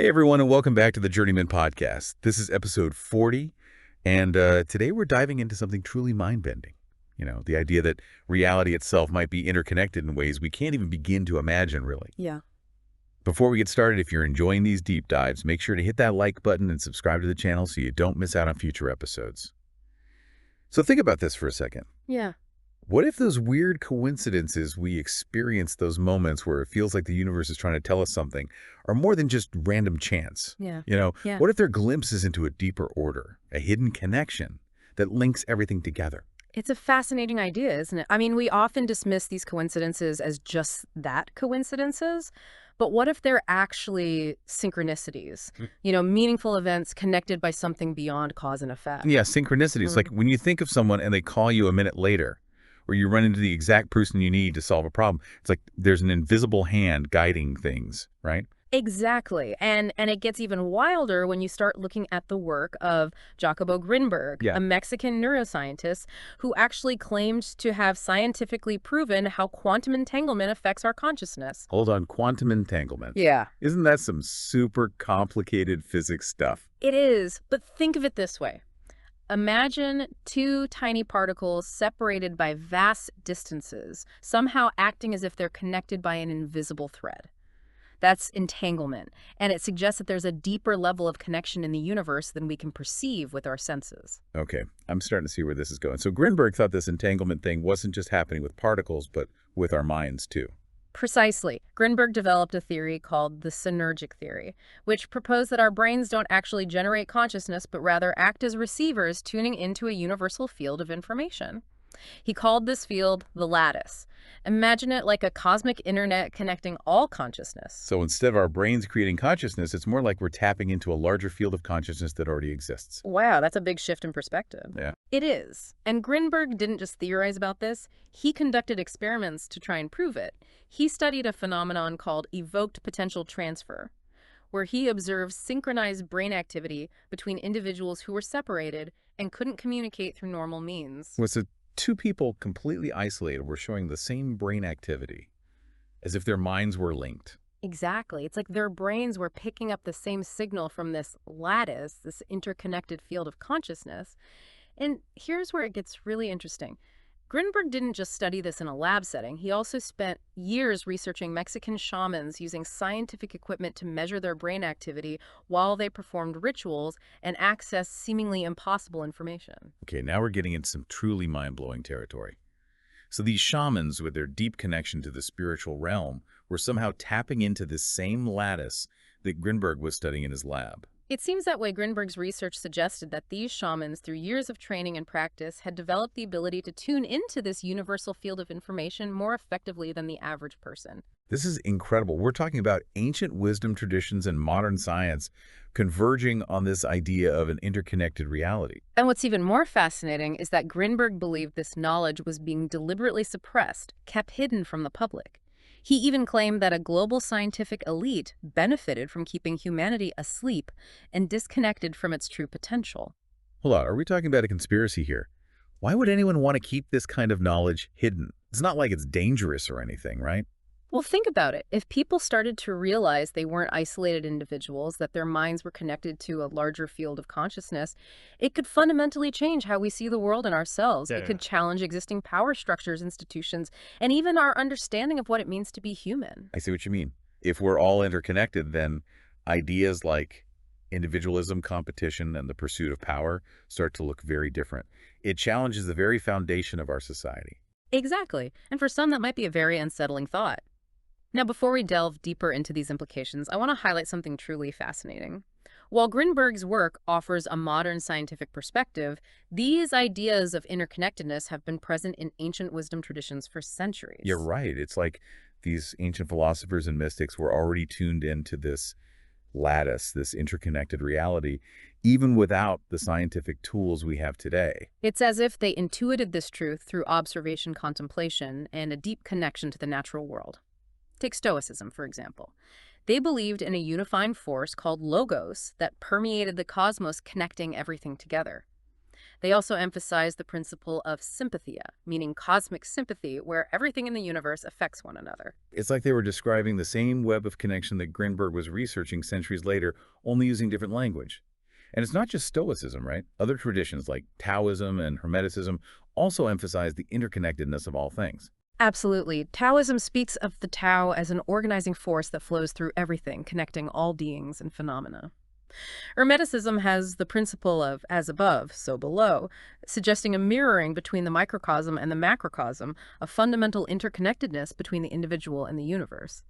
Hey, everyone, and welcome back to the Journeyman Podcast. This is episode 40, and today we're diving into something truly mind-bending. You know, the idea that reality itself might be interconnected in ways we can't even begin to imagine, really. Yeah. Before we get started, if you're enjoying these deep dives, make sure to hit that like button and subscribe to the channel so you don't miss out on future episodes. So think about this for a second. Yeah. What if those weird coincidences we experience, those moments where it feels like the universe is trying to tell us something, are more than just random chance? Yeah. You know, Yeah. what if they're glimpses into a deeper order, a hidden connection that links everything together? It's a fascinating idea, isn't it? I mean, we often dismiss these coincidences as just that, coincidences. But what if they're actually synchronicities? Meaningful events connected by something beyond cause and effect. Yeah, synchronicity. It's like when you think of someone and they call you a minute later, or you run into the exact person you need to solve a problem. It's like there's an invisible hand guiding things, right? Exactly. And it gets even wilder when you start looking at the work of Jacobo Grinberg, Yeah. a Mexican neuroscientist who actually claimed to have scientifically proven how quantum entanglement affects our consciousness. Hold on, quantum entanglement. Yeah. Isn't that some super complicated physics stuff? It is, but think of it this way. Imagine two tiny particles separated by vast distances, somehow acting as if they're connected by an invisible thread. That's entanglement, and it suggests that there's a deeper level of connection in the universe than we can perceive with our senses. Okay, I'm starting to see where this is going. So Grinberg thought this entanglement thing wasn't just happening with particles, but with our minds too. Precisely. Grinberg developed a theory called the synergic theory, which proposed that our brains don't actually generate consciousness, but rather act as receivers tuning into a universal field of information. He called this field the lattice. Imagine it like a cosmic internet connecting all consciousness. So instead of our brains creating consciousness, it's more like we're tapping into a larger field of consciousness that already exists. Wow, that's a big shift in perspective. Yeah. It is. And Grinberg didn't just theorize about this. He conducted experiments to try and prove it. He studied a phenomenon called evoked potential transfer, where he observed synchronized brain activity between individuals who were separated and couldn't communicate through normal means. Was it two people completely isolated were showing the same brain activity, as if their minds were linked? Exactly. It's like their brains were picking up the same signal from this lattice, this interconnected field of consciousness. And here's where it gets really interesting. Grinberg didn't just study this in a lab setting. He also spent years researching Mexican shamans using scientific equipment to measure their brain activity while they performed rituals and accessed seemingly impossible information. Okay, now we're getting into some truly mind-blowing territory. So these shamans, with their deep connection to the spiritual realm, were somehow tapping into this same lattice that Grinberg was studying in his lab. It seems that way. Grinberg's research suggested that these shamans, through years of training and practice, had developed the ability to tune into this universal field of information more effectively than the average person. This is incredible. We're talking about ancient wisdom traditions and modern science converging on this idea of an interconnected reality. And what's even more fascinating is that Grinberg believed this knowledge was being deliberately suppressed, kept hidden from the public. He even claimed that a global scientific elite benefited from keeping humanity asleep and disconnected from its true potential. Hold on, are we talking about a conspiracy here? Why would anyone want to keep this kind of knowledge hidden? It's not like it's dangerous or anything, right? Well, think about it. If people started to realize they weren't isolated individuals, that their minds were connected to a larger field of consciousness, it could fundamentally change how we see the world and ourselves. Yeah. It could challenge existing power structures, institutions, and even our understanding of what it means to be human. I see what you mean. If we're all interconnected, then ideas like individualism, competition, and the pursuit of power start to look very different. It challenges the very foundation of our society. Exactly. And for some, that might be a very unsettling thought. Now, before we delve deeper into these implications, I want to highlight something truly fascinating. While Grinberg's work offers a modern scientific perspective, these ideas of interconnectedness have been present in ancient wisdom traditions for centuries. You're right. It's like these ancient philosophers and mystics were already tuned into this lattice, this interconnected reality, even without the scientific tools we have today. It's as if they intuited this truth through observation, contemplation, and a deep connection to the natural world. Take Stoicism, for example. They believed in a unifying force called logos that permeated the cosmos, connecting everything together. They also emphasize the principle of sympathia, meaning cosmic sympathy, where everything in the universe affects one another. It's like they were describing the same web of connection that Grinberg was researching centuries later, only using different language. And it's not just Stoicism, right? Other traditions like Taoism and Hermeticism also emphasize the interconnectedness of all things. Absolutely. Taoism speaks of the Tao as an organizing force that flows through everything, connecting all beings and phenomena. Hermeticism has the principle of as above, so below, suggesting a mirroring between the microcosm and the macrocosm, a fundamental interconnectedness between the individual and the universe.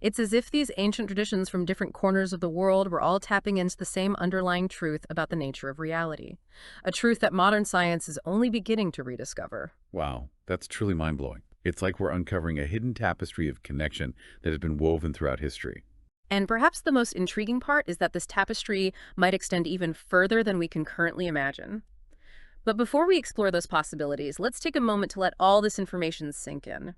It's as if these ancient traditions from different corners of the world were all tapping into the same underlying truth about the nature of reality, a truth that modern science is only beginning to rediscover. Wow, that's truly mind-blowing. It's like we're uncovering a hidden tapestry of connection that has been woven throughout history. And perhaps the most intriguing part is that this tapestry might extend even further than we can currently imagine. But before we explore those possibilities, let's take a moment to let all this information sink in.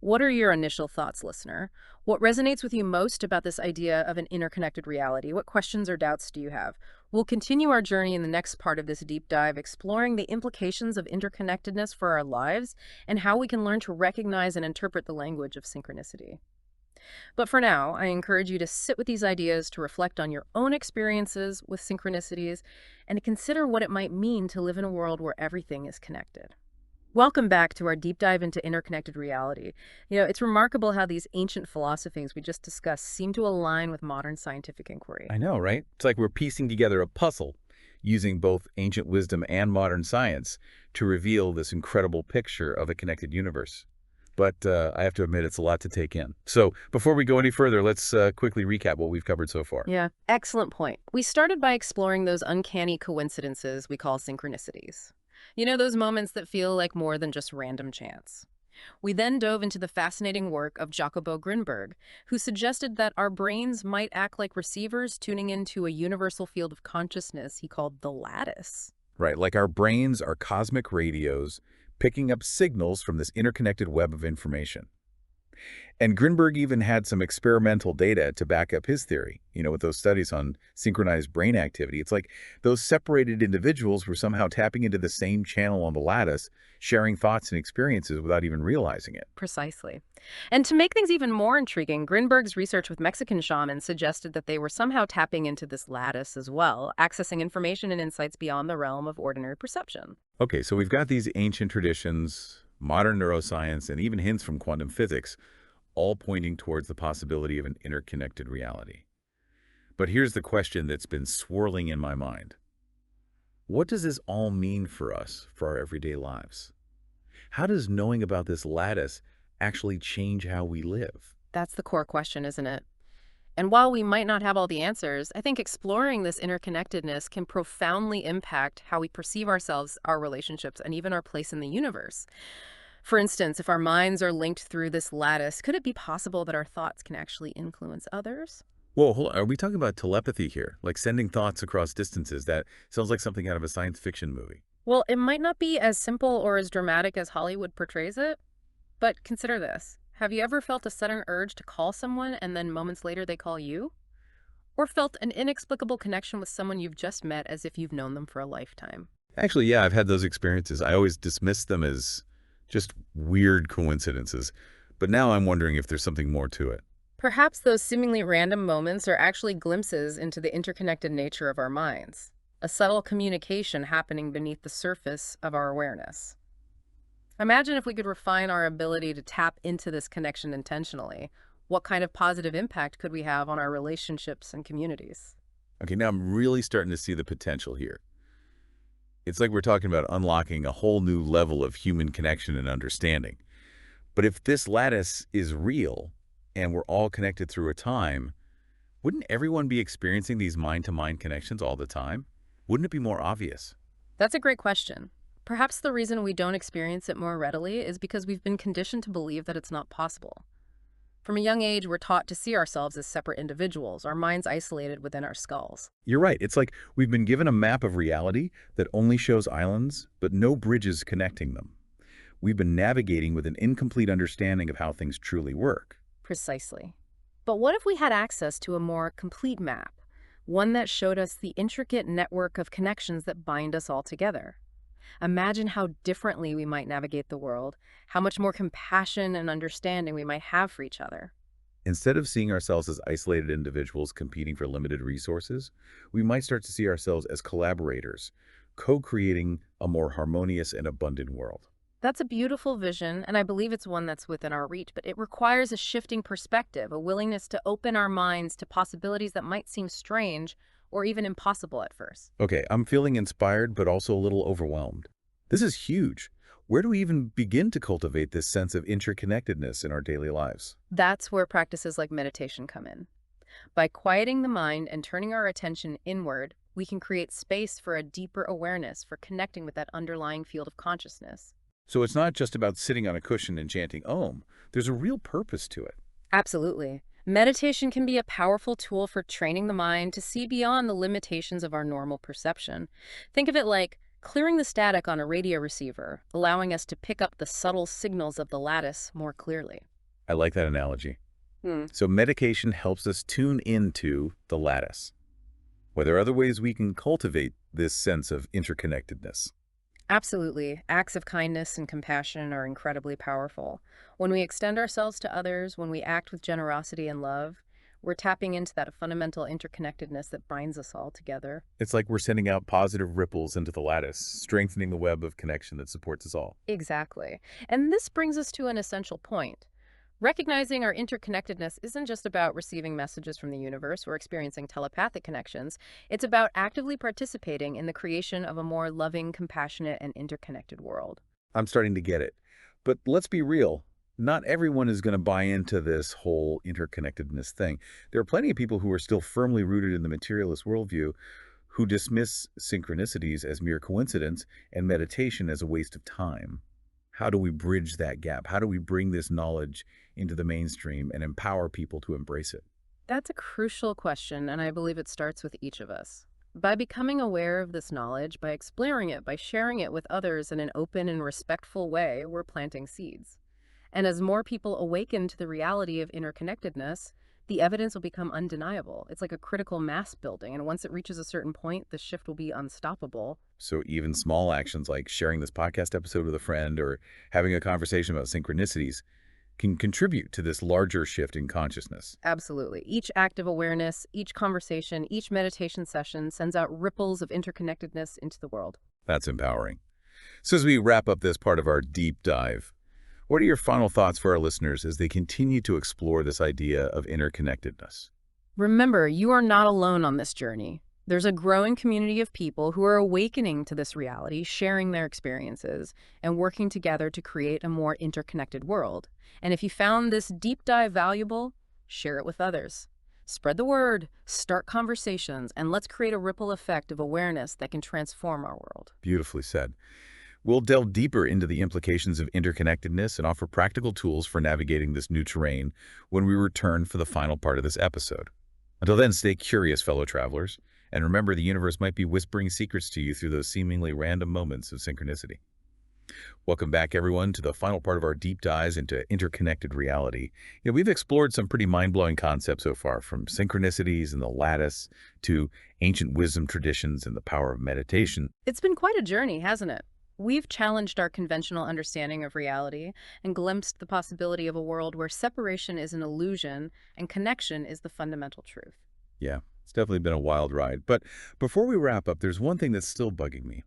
What are your initial thoughts, listener? What resonates with you most about this idea of an interconnected reality? What questions or doubts do you have? We'll continue our journey in the next part of this deep dive, exploring the implications of interconnectedness for our lives and how we can learn to recognize and interpret the language of synchronicity. But for now, I encourage you to sit with these ideas, to reflect on your own experiences with synchronicities, and to consider what it might mean to live in a world where everything is connected. Welcome back to our deep dive into interconnected reality. It's remarkable how these ancient philosophies we just discussed seem to align with modern scientific inquiry. I know, right? It's like we're piecing together a puzzle using both ancient wisdom and modern science to reveal this incredible picture of a connected universe. But I have to admit, it's a lot to take in. So before we go any further, let's quickly recap what we've covered so far. Yeah, excellent point. We started by exploring those uncanny coincidences we call synchronicities. Those moments that feel like more than just random chance. We then dove into the fascinating work of Jacobo Grinberg, who suggested that our brains might act like receivers tuning into a universal field of consciousness he called the lattice. Right, like our brains are cosmic radios picking up signals from this interconnected web of information. And Grinberg even had some experimental data to back up his theory, with those studies on synchronized brain activity. It's like those separated individuals were somehow tapping into the same channel on the lattice, sharing thoughts and experiences without even realizing it. Precisely. And to make things even more intriguing, Grinberg's research with Mexican shamans suggested that they were somehow tapping into this lattice as well, accessing information and insights beyond the realm of ordinary perception. Okay, so we've got these ancient traditions, modern neuroscience, and even hints from quantum physics, all pointing towards the possibility of an interconnected reality. But here's the question that's been swirling in my mind. What does this all mean for us, for our everyday lives? How does knowing about this lattice actually change how we live? That's the core question, isn't it? And while we might not have all the answers, I think exploring this interconnectedness can profoundly impact how we perceive ourselves, our relationships, and even our place in the universe. For instance, if our minds are linked through this lattice, could it be possible that our thoughts can actually influence others? Whoa, hold on. Are we talking about telepathy here? Like sending thoughts across distances? That sounds like something out of a science fiction movie. Well, it might not be as simple or as dramatic as Hollywood portrays it, but consider this. Have you ever felt a sudden urge to call someone and then moments later they call you? Or felt an inexplicable connection with someone you've just met as if you've known them for a lifetime? Actually, yeah, I've had those experiences. I always dismissed them as just weird coincidences. But now I'm wondering if there's something more to it. Perhaps those seemingly random moments are actually glimpses into the interconnected nature of our minds, a subtle communication happening beneath the surface of our awareness. Imagine if we could refine our ability to tap into this connection intentionally. What kind of positive impact could we have on our relationships and communities? Okay, now I'm really starting to see the potential here. It's like we're talking about unlocking a whole new level of human connection and understanding. But if this lattice is real and we're all connected through a time, wouldn't everyone be experiencing these mind-to-mind connections all the time? Wouldn't it be more obvious? That's a great question. Perhaps the reason we don't experience it more readily is because we've been conditioned to believe that it's not possible. From a young age, we're taught to see ourselves as separate individuals, our minds isolated within our skulls. You're right. It's like we've been given a map of reality that only shows islands, but no bridges connecting them. We've been navigating with an incomplete understanding of how things truly work. Precisely. But what if we had access to a more complete map, one that showed us the intricate network of connections that bind us all together? Imagine how differently we might navigate the world, how much more compassion and understanding we might have for each other. Instead of seeing ourselves as isolated individuals competing for limited resources, we might start to see ourselves as collaborators, co-creating a more harmonious and abundant world. That's a beautiful vision, and I believe it's one that's within our reach, but it requires a shifting perspective, a willingness to open our minds to possibilities that might seem strange or even impossible at first. Okay, I'm feeling inspired, but also a little overwhelmed. This is huge. Where do we even begin to cultivate this sense of interconnectedness in our daily lives? That's where practices like meditation come in. By quieting the mind and turning our attention inward, we can create space for a deeper awareness, for connecting with that underlying field of consciousness. So it's not just about sitting on a cushion and chanting Om. There's a real purpose to it. Absolutely. Meditation can be a powerful tool for training the mind to see beyond the limitations of our normal perception. Think of it like clearing the static on a radio receiver, allowing us to pick up the subtle signals of the lattice more clearly. I like that analogy. Hmm. So meditation helps us tune into the lattice. Were there other ways we can cultivate this sense of interconnectedness? Absolutely. Acts of kindness and compassion are incredibly powerful. When we extend ourselves to others, when we act with generosity and love, we're tapping into that fundamental interconnectedness that binds us all together. It's like we're sending out positive ripples into the lattice, strengthening the web of connection that supports us all. Exactly. And this brings us to an essential point. Recognizing our interconnectedness isn't just about receiving messages from the universe or experiencing telepathic connections. It's about actively participating in the creation of a more loving, compassionate, and interconnected world. I'm starting to get it. But let's be real. Not everyone is going to buy into this whole interconnectedness thing. There are plenty of people who are still firmly rooted in the materialist worldview who dismiss synchronicities as mere coincidence and meditation as a waste of time. How do we bridge that gap? How do we bring this knowledge into the mainstream and empower people to embrace it? That's a crucial question, and I believe it starts with each of us. By becoming aware of this knowledge, by exploring it, by sharing it with others in an open and respectful way, we're planting seeds. And as more people awaken to the reality of interconnectedness, the evidence will become undeniable. It's like a critical mass building, and once it reaches a certain point, the shift will be unstoppable. So even small actions like sharing this podcast episode with a friend or having a conversation about synchronicities can contribute to this larger shift in consciousness. Absolutely. Each act of awareness, each conversation, each meditation session sends out ripples of interconnectedness into the world. That's empowering. So as we wrap up this part of our deep dive, what are your final thoughts for our listeners as they continue to explore this idea of interconnectedness? Remember, you are not alone on this journey. There's a growing community of people who are awakening to this reality, sharing their experiences, and working together to create a more interconnected world. And if you found this deep dive valuable, share it with others. Spread the word, start conversations, and let's create a ripple effect of awareness that can transform our world. Beautifully said. We'll delve deeper into the implications of interconnectedness and offer practical tools for navigating this new terrain when we return for the final part of this episode. Until then, stay curious, fellow travelers, and remember the universe might be whispering secrets to you through those seemingly random moments of synchronicity. Welcome back, everyone, to the final part of our deep dives into interconnected reality. We've explored some pretty mind-blowing concepts so far, from synchronicities and the lattice to ancient wisdom traditions and the power of meditation. It's been quite a journey, hasn't it? We've challenged our conventional understanding of reality and glimpsed the possibility of a world where separation is an illusion and connection is the fundamental truth. Yeah, it's definitely been a wild ride. But before we wrap up, there's one thing that's still bugging me.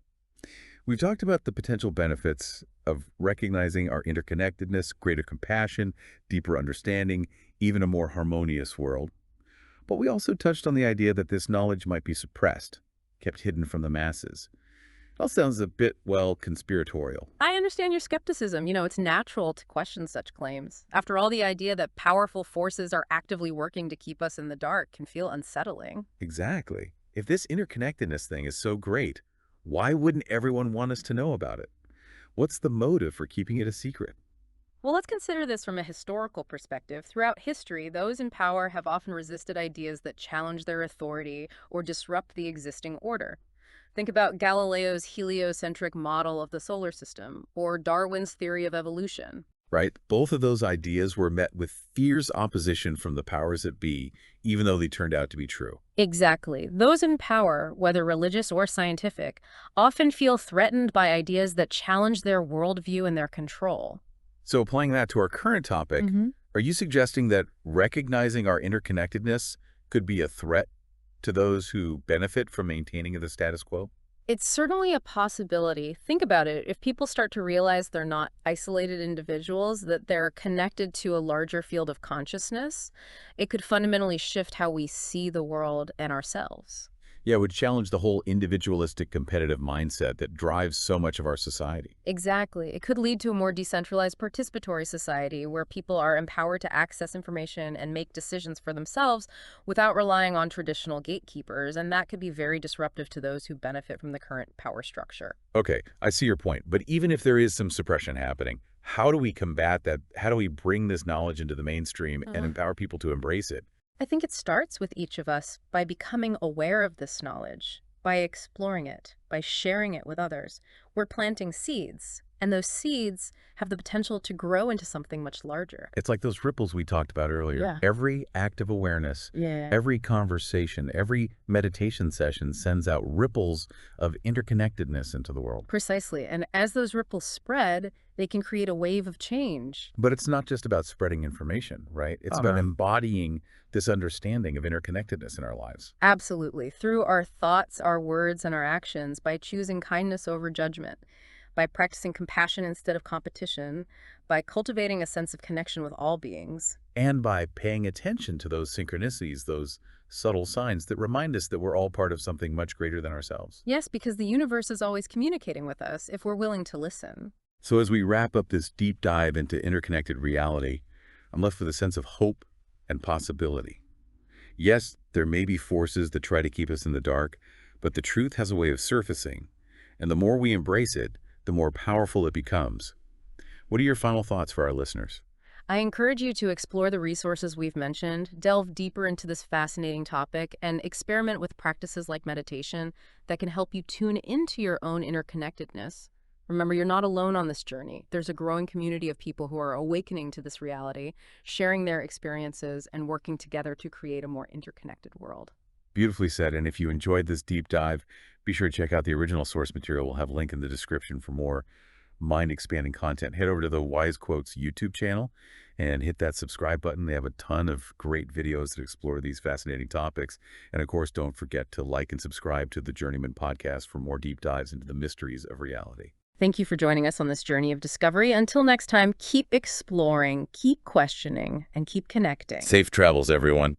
We've talked about the potential benefits of recognizing our interconnectedness, greater compassion, deeper understanding, even a more harmonious world. But we also touched on the idea that this knowledge might be suppressed, kept hidden from the masses. It all sounds a bit, well, conspiratorial. I understand your skepticism. It's natural to question such claims. After all, the idea that powerful forces are actively working to keep us in the dark can feel unsettling. Exactly. If this interconnectedness thing is so great, why wouldn't everyone want us to know about it? What's the motive for keeping it a secret? Well, let's consider this from a historical perspective. Throughout history, those in power have often resisted ideas that challenge their authority or disrupt the existing order. Think about Galileo's heliocentric model of the solar system, or Darwin's theory of evolution. right? Both of those ideas were met with fierce opposition from the powers that be, even though they turned out to be true. Exactly. Those in power, whether religious or scientific, often feel threatened by ideas that challenge their worldview and their control. So applying that to our current topic, are you suggesting that recognizing our interconnectedness could be a threat to those who benefit from maintaining the status quo? It's certainly a possibility. Think about it. If people start to realize they're not isolated individuals, that they're connected to a larger field of consciousness, it could fundamentally shift how we see the world and ourselves. Yeah, it would challenge the whole individualistic competitive mindset that drives so much of our society. Exactly. It could lead to a more decentralized participatory society where people are empowered to access information and make decisions for themselves without relying on traditional gatekeepers, and that could be very disruptive to those who benefit from the current power structure. Okay, I see your point. But even if there is some suppression happening, how do we combat that? How do we bring this knowledge into the mainstream and empower people to embrace it? I think it starts with each of us by becoming aware of this knowledge, by exploring it, by sharing it with others. We're planting seeds, and those seeds have the potential to grow into something much larger. It's like those ripples we talked about earlier. Yeah. Every act of awareness, Yeah. every conversation, every meditation session sends out ripples of interconnectedness into the world. Precisely. And as those ripples spread, they can create a wave of change. But it's not just about spreading information, right? It's about embodying this understanding of interconnectedness in our lives. Absolutely. Through our thoughts, our words, and our actions, by choosing kindness over judgment, by practicing compassion instead of competition, by cultivating a sense of connection with all beings. And by paying attention to those synchronicities, those subtle signs that remind us that we're all part of something much greater than ourselves. Yes, because the universe is always communicating with us if we're willing to listen. So as we wrap up this deep dive into interconnected reality, I'm left with a sense of hope and possibility. Yes, there may be forces that try to keep us in the dark, but the truth has a way of surfacing, and the more we embrace it, the more powerful it becomes. What are your final thoughts for our listeners? I encourage you to explore the resources we've mentioned, delve deeper into this fascinating topic, and experiment with practices like meditation that can help you tune into your own interconnectedness. Remember, you're not alone on this journey. There's a growing community of people who are awakening to this reality, sharing their experiences, and working together to create a more interconnected world. Beautifully said, and if you enjoyed this deep dive, be sure to check out the original source material. We'll have a link in the description for more mind-expanding content. Head over to the Wise Quotes YouTube channel and hit that subscribe button. They have a ton of great videos that explore these fascinating topics. And of course, don't forget to like and subscribe to the Journeyman podcast for more deep dives into the mysteries of reality. Thank you for joining us on this journey of discovery. Until next time, keep exploring, keep questioning, and keep connecting. Safe travels, everyone.